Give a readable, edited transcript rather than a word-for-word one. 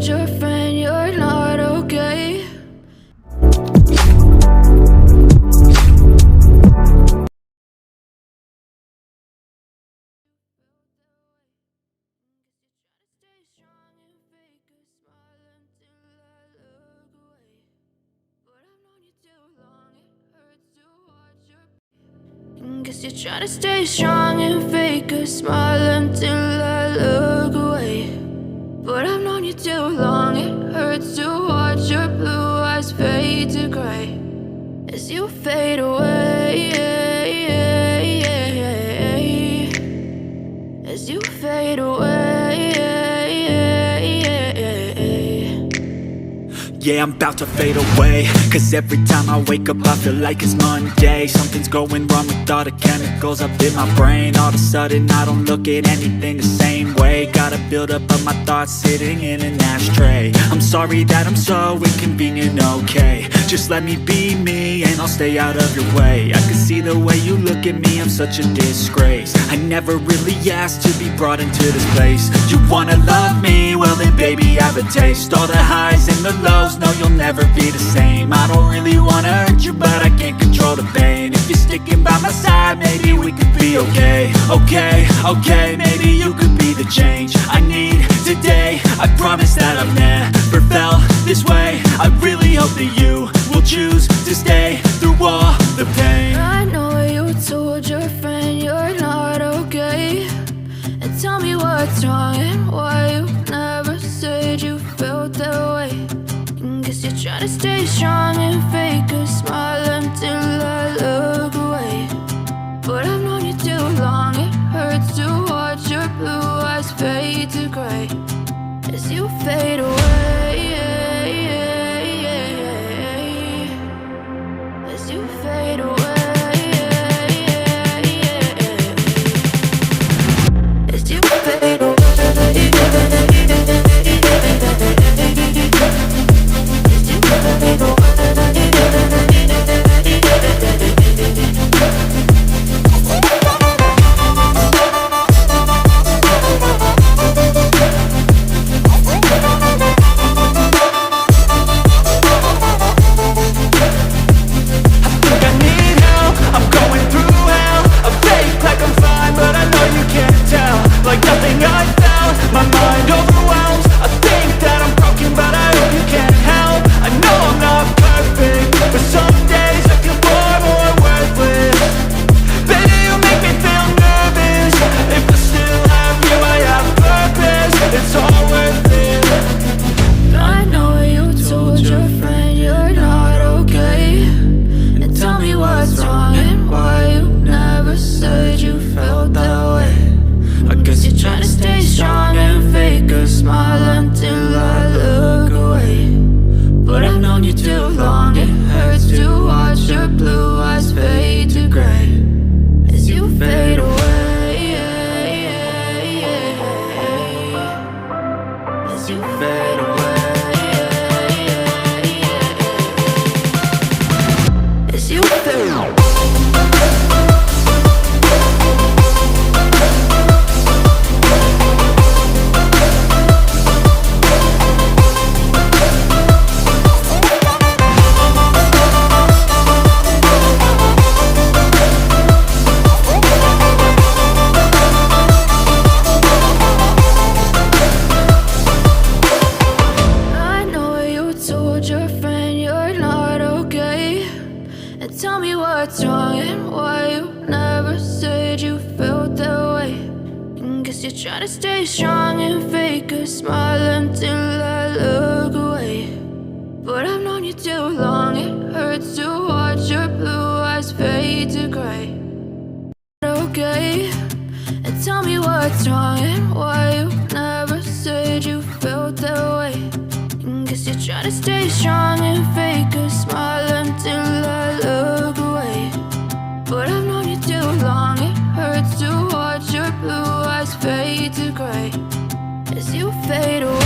told your friend you're not okay. Guess you're trying to stay strong and fake a smile until I look away. But I've known you too long, it hurts to watch your blue eyes fade to gray as you fade away, as you fade away. Yeah, I'm about to fade away, cause every time I wake up I feel like it's Monday. Something's going wrong with all the chemicals up in my brain. All of a sudden I don't look at anything the same way. Got a buildup of my thoughts sitting in an ashtray. I'm sorry that I'm so inconvenient, okay. Just let me be me and I'll stay out of your way. I can see the way you look at me, I'm such a disgrace. I never really asked to be brought into this place. You wanna love me? Well then baby I have a taste. All the highs and the lows, no you'll never be the same. I don't really wanna hurt you but I can't control the pain. If you're sticking by my side maybe we could be okay. Okay, maybe you could be the change I need today. I promise that I've never felt this way. I really hope that you will choose to stay through all the pain. I know you told your friend you're not okay, and tell me what's wrong and why you never said you felt that way. Guess you're trying to stay strong and fake a smile until I look away. But I've known you too long, it hurts to watch your blue eyes fade to gray as you fade away, as you fade away, as you fade away. Trying to stay strong and fake a smile until I look away. But I've known you too long, it hurts to watch your blue eyes fade to gray. Okay, and tell me what's wrong and why you never said you felt that way. Guess you're trying to stay strong and fake a smile until I look away. But I've known you too long, it hurts to watch your blue eyes fade to gray as you fade away.